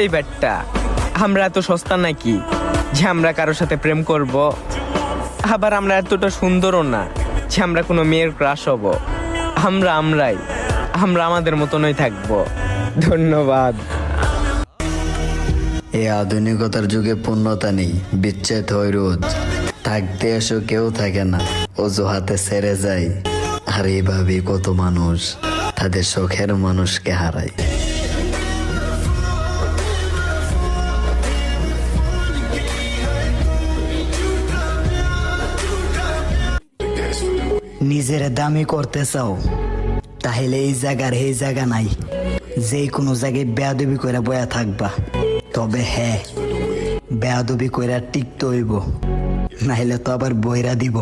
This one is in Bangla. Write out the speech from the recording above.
এই ব্যাটটা, আমরা এত সস্তা নাকি যে আমরা কারোর সাথে প্রেম করব? আবার আমরা এতটা সুন্দরও না যে আমরা কোনো মেয়ের ক্রাশ হব। আমরা আমাদের মতনই থাকবো। ধন্যবাদ। এই আধুনিকতার যুগে পূর্ণতা নেই, বিচ্ছেদ হয় রোজ। থাকতে এসো কেউ থাকে না, অজুহাতে ছেড়ে যায়। আর এইভাবে কত মানুষ তাদের শখের মানুষকে হারায়। নিজের দামি করতে চাও তাহলে এই জায়গা নাই, যে কোনো জায়গায় বেয়াদবি করে বয়া থাকবা। তবে হ্যাঁ, বেয়াদবি করে টিকতে হইব, নাহলে তো আবার বইরা দিব।